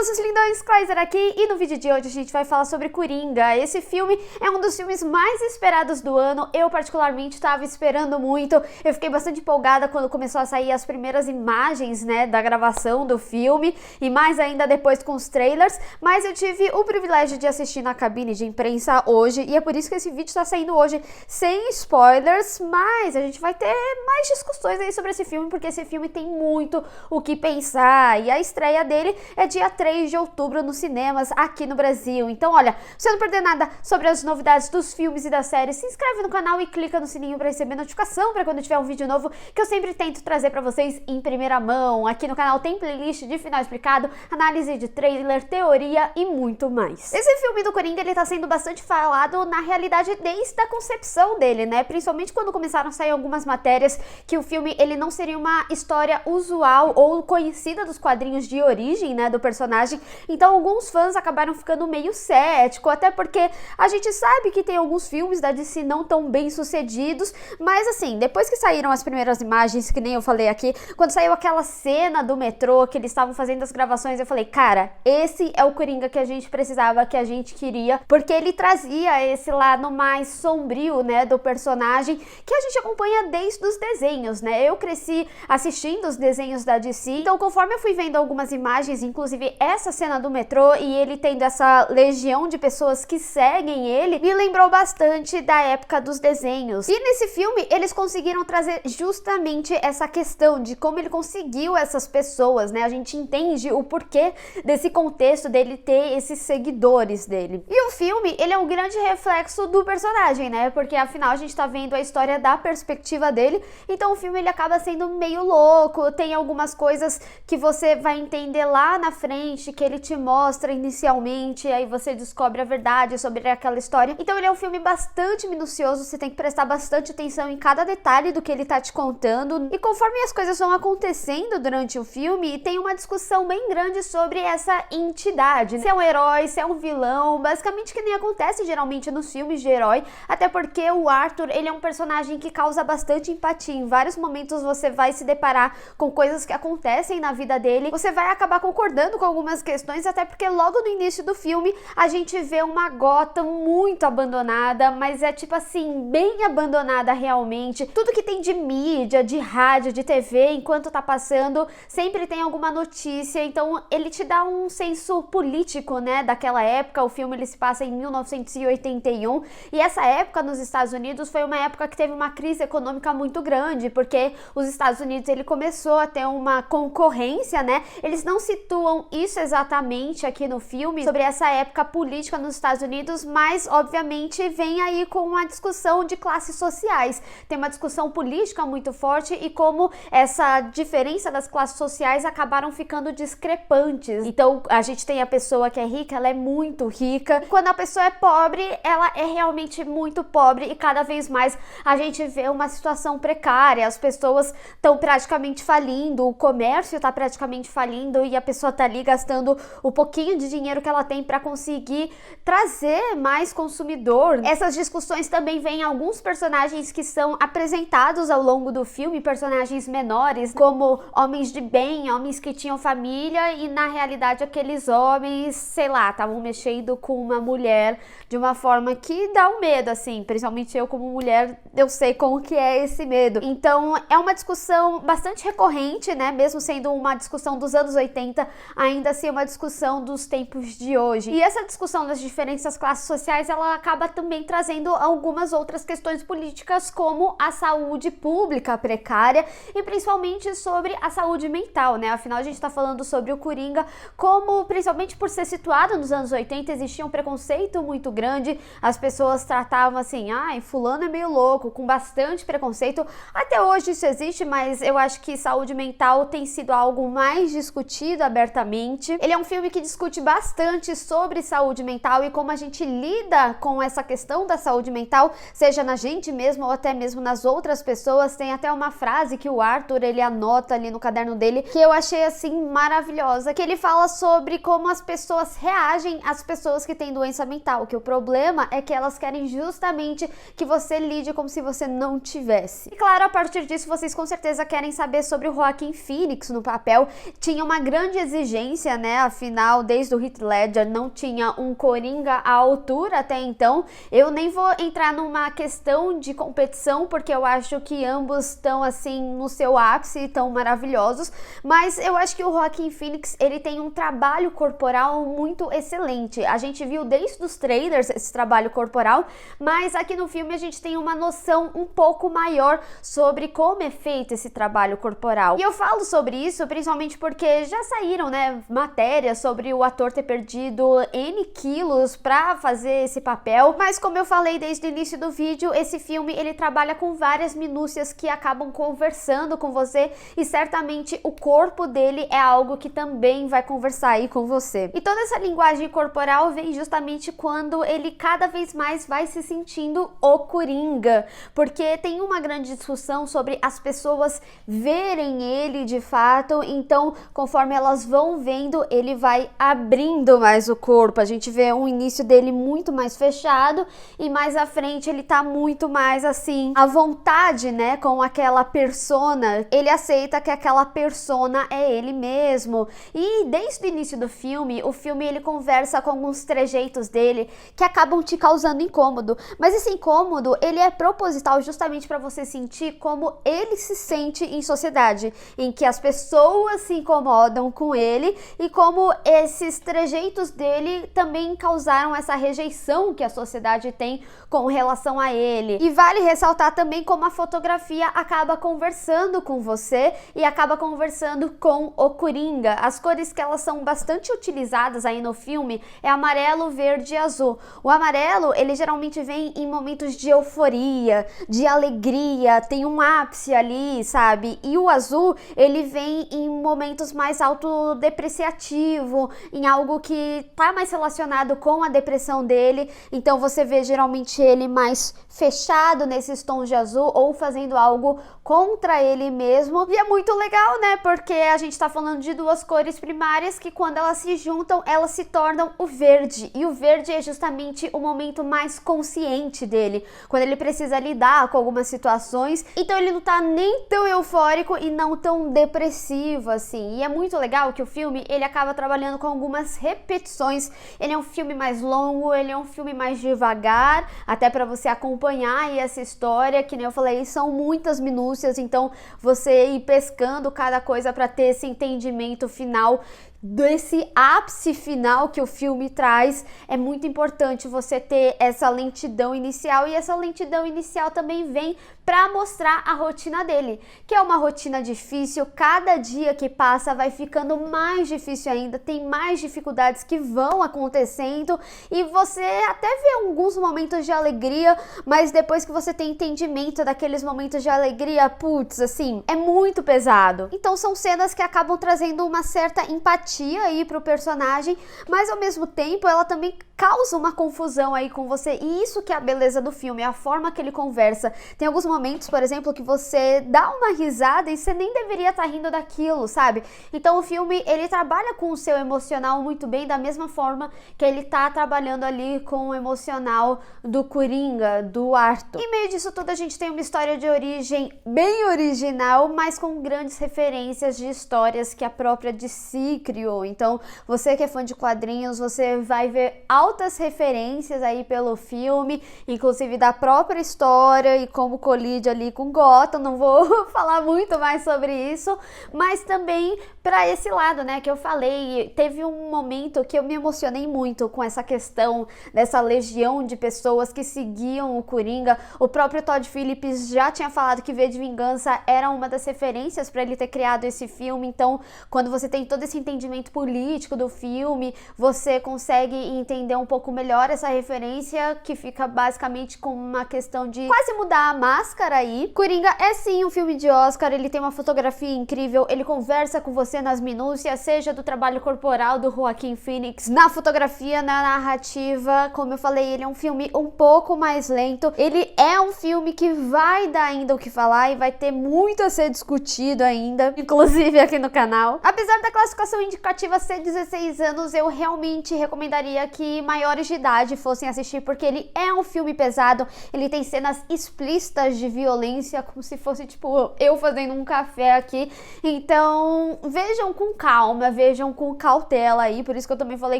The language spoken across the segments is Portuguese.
pessoas, seus lindões, Kaiser aqui, e no vídeo de hoje a gente vai falar sobre Coringa. Esse filme é um dos filmes mais esperados do ano, eu particularmente estava esperando muito, eu fiquei bastante empolgada quando começou a sair as primeiras imagens, né, da gravação do filme, e mais ainda depois com os trailers, mas eu tive o privilégio de assistir na cabine de imprensa hoje, e é por isso que esse vídeo está saindo hoje sem spoilers, mas a gente vai ter mais discussões aí sobre esse filme, porque esse filme tem muito o que pensar, e a estreia dele é dia 3 de outubro nos cinemas aqui no Brasil. Então, olha, se você não perder nada sobre as novidades dos filmes e das séries, se inscreve no canal e clica no sininho para receber notificação para quando tiver um vídeo novo, que eu sempre tento trazer para vocês em primeira mão. Aqui no canal tem playlist de final explicado, análise de trailer, teoria e muito mais. Esse filme do Coringa, ele tá sendo bastante falado na realidade desde a concepção dele, né? Principalmente quando começaram a sair algumas matérias que o filme, ele não seria uma história usual ou conhecida dos quadrinhos de origem, né, do personagem. Então alguns fãs acabaram ficando meio céticos, até porque a gente sabe que tem alguns filmes da DC não tão bem sucedidos, mas assim, depois que saíram as primeiras imagens, que nem eu falei aqui, quando saiu aquela cena do metrô, que eles estavam fazendo as gravações, eu falei, cara, esse é o Coringa que a gente precisava, que a gente queria, porque ele trazia esse lado mais sombrio, né, do personagem, que a gente acompanha desde os desenhos, né? Eu cresci assistindo os desenhos da DC, então conforme eu fui vendo algumas imagens, inclusive essa cena do metrô e ele tendo essa legião de pessoas que seguem ele, me lembrou bastante da época dos desenhos. E nesse filme eles conseguiram trazer justamente essa questão de como ele conseguiu essas pessoas, né? A gente entende o porquê desse contexto dele ter esses seguidores dele. E o filme, ele é um grande reflexo do personagem, né? Porque afinal a gente tá vendo a história da perspectiva dele, então o filme ele acaba sendo meio louco, tem algumas coisas que você vai entender lá na frente, que ele te mostra inicialmente, aí você descobre a verdade sobre aquela história. Então ele é um filme bastante minucioso, você tem que prestar bastante atenção em cada detalhe do que ele tá te contando, e conforme as coisas vão acontecendo durante o filme, tem uma discussão bem grande sobre essa entidade, se é um herói, se é um vilão, basicamente que nem acontece geralmente nos filmes de herói, até porque o Arthur, ele é um personagem que causa bastante empatia. Em vários momentos você vai se deparar com coisas que acontecem na vida dele, você vai acabar concordando com algumas questões, até porque logo no início do filme a gente vê uma Gotham muito abandonada, mas é tipo assim, bem abandonada realmente. Tudo que tem de mídia, de rádio, de TV, enquanto tá passando, sempre tem alguma notícia, então ele te dá um senso político, né, daquela época. O filme ele se passa em 1981, e essa época nos Estados Unidos foi uma época que teve uma crise econômica muito grande, porque os Estados Unidos ele começou a ter uma concorrência, né? Eles não situam isso exatamente aqui no filme, sobre essa época política nos Estados Unidos, mas obviamente vem aí com uma discussão de classes sociais. Tem uma discussão política muito forte e como essa diferença das classes sociais acabaram ficando discrepantes. Então a gente tem a pessoa que é rica, ela é muito rica. Quando a pessoa é pobre, ela é realmente muito pobre, e cada vez mais a gente vê uma situação precária, as pessoas estão praticamente falindo, o comércio está praticamente falindo, e a pessoa está ali gastando o pouquinho de dinheiro que ela tem para conseguir trazer mais consumidor. Essas discussões também vêm alguns personagens que são apresentados ao longo do filme, personagens menores, como homens de bem, homens que tinham família, e na realidade aqueles homens, sei lá, estavam mexendo com uma mulher de uma forma que dá um medo, assim, principalmente eu como mulher, eu sei como que é esse medo. Então é uma discussão bastante recorrente, né, mesmo sendo uma discussão dos anos 80, ainda assim é uma discussão dos tempos de hoje. E essa discussão das diferentes classes sociais, ela acaba também trazendo algumas outras questões políticas, como a saúde pública precária, e principalmente sobre a saúde mental, né, afinal a gente tá falando sobre o Coringa, como principalmente por ser situado nos anos 80, existia um preconceito muito grande, as pessoas tratavam assim, ai, fulano é meio louco, com bastante preconceito. Até hoje isso existe, mas eu acho que saúde mental tem sido algo mais discutido abertamente. Ele é um filme que discute bastante sobre saúde mental e como a gente lida com essa questão da saúde mental, seja na gente mesmo ou até mesmo nas outras pessoas. Tem até uma frase que o Arthur, ele anota ali no caderno dele, que eu achei assim maravilhosa, que ele fala sobre como as pessoas reagem às pessoas que têm doença mental, que o problema é que elas querem justamente que você lide como se você não tivesse. E claro, a partir disso vocês com certeza querem saber sobre o Joaquin Phoenix no papel. Tinha uma grande exigência referência, né? Afinal, desde o Heath Ledger não tinha um Coringa à altura até então. Eu nem vou entrar numa questão de competição, porque eu acho que ambos estão assim no seu ápice, tão maravilhosos, mas eu acho que o Joaquin Phoenix, ele tem um trabalho corporal muito excelente. A gente viu desde os trailers esse trabalho corporal, mas aqui no filme a gente tem uma noção um pouco maior sobre como é feito esse trabalho corporal. E eu falo sobre isso principalmente porque já saíram, né, matérias sobre o ator ter perdido N quilos pra fazer esse papel, mas como eu falei desde o início do vídeo, esse filme ele trabalha com várias minúcias que acabam conversando com você, e certamente o corpo dele é algo que também vai conversar aí com você. E toda essa linguagem corporal vem justamente quando ele cada vez mais vai se sentindo o Coringa, porque tem uma grande discussão sobre as pessoas verem ele de fato, então conforme elas vão vendo, ele vai abrindo mais o corpo. A gente vê um início dele muito mais fechado e mais à frente ele tá muito mais assim, à vontade, né, com aquela persona. Ele aceita que aquela persona é ele mesmo. E desde o início do filme, o filme ele conversa com alguns trejeitos dele que acabam te causando incômodo, mas esse incômodo ele é proposital justamente para você sentir como ele se sente em sociedade, em que as pessoas se incomodam com ele e como esses trejeitos dele também causaram essa rejeição que a sociedade tem com relação a ele. E vale ressaltar também como a fotografia acaba conversando com você e acaba conversando com o Coringa. As cores que elas são bastante utilizadas aí no filme é amarelo, verde e azul. O amarelo, ele geralmente vem em momentos de euforia, de alegria, tem um ápice ali, sabe? E o azul, ele vem em momentos mais autodepreciativo, em algo que tá mais relacionado com a depressão dele. Então você vê geralmente ele mais fechado nesses tons de azul ou fazendo algo contra ele mesmo. E é muito legal, né? Porque a gente tá falando de duas cores primárias que quando elas se juntam, elas se tornam o verde. E o verde é justamente o momento mais consciente dele, quando ele precisa lidar com algumas situações. Então ele não tá nem tão eufórico e não tão depressivo assim. E é muito legal que o filme, ele acaba trabalhando com algumas repetições. Ele é um filme mais longo, ele é um filme mais devagar, até para você acompanhar aí essa história, que nem eu falei, são muitas minúcias, então você ir pescando cada coisa para ter esse entendimento final desse ápice final que o filme traz. É muito importante você ter essa lentidão inicial, e essa lentidão inicial também vem para mostrar a rotina dele, que é uma rotina difícil. Cada dia que passa vai ficando mais difícil ainda, tem mais dificuldades que vão acontecendo e você até vê alguns momentos de alegria, mas depois que você tem entendimento daqueles momentos de alegria, putz, assim, é muito pesado. Então são cenas que acabam trazendo uma certa empatia aí pro personagem, mas ao mesmo tempo ela também causa uma confusão aí com você, e isso que é a beleza do filme, a forma que ele conversa. Tem alguns momentos, por exemplo, que você dá uma risada e você nem deveria estar rindo daquilo, sabe? Então o filme, ele trabalha com o seu emocional muito bem, da mesma forma que ele tá trabalhando ali com o emocional do Coringa, do Arthur. Em meio disso tudo, a gente tem uma história de origem bem original, mas com grandes referências de histórias que a própria DC criou. Então, você que é fã de quadrinhos, você vai ver altas referências aí pelo filme, inclusive da própria história e como colide ali com Gotham. Não vou falar muito mais sobre isso, mas também para esse lado, né, que eu falei, teve um momento que eu me emocionei muito com essa questão dessa legião de pessoas que seguiam o Coringa. O próprio Todd Phillips já tinha falado que V de Vingança era uma das referências para ele ter criado esse filme. Então, quando você tem todo esse entendimento político do filme, você consegue entender um pouco melhor essa referência, que fica basicamente com uma questão de quase mudar a máscara aí. Coringa é sim um filme de Oscar, ele tem uma fotografia incrível, ele conversa com você nas minúcias, seja do trabalho corporal do Joaquin Phoenix, na fotografia, na narrativa. Como eu falei, ele é um filme um pouco mais lento, ele é um filme que vai dar ainda o que falar e vai ter muito a ser discutido ainda, inclusive aqui no canal. Apesar da classificação justificativa ser 16 anos, eu realmente recomendaria que maiores de idade fossem assistir, porque ele é um filme pesado, ele tem cenas explícitas de violência, como se fosse, tipo, eu fazendo um café aqui. Então, vejam com calma, vejam com cautela aí, por isso que eu também falei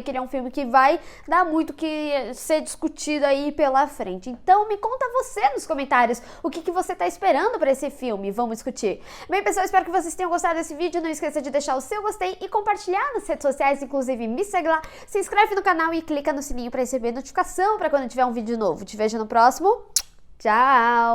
que ele é um filme que vai dar muito que ser discutido aí pela frente. Então, me conta você nos comentários o que você tá esperando para esse filme, vamos discutir. Bem, pessoal, espero que vocês tenham gostado desse vídeo, não esqueça de deixar o seu gostei e compartilhar nas redes sociais, inclusive me segue lá, se inscreve no canal e clica no sininho para receber notificação para quando tiver um vídeo novo. Te vejo no próximo. Tchau!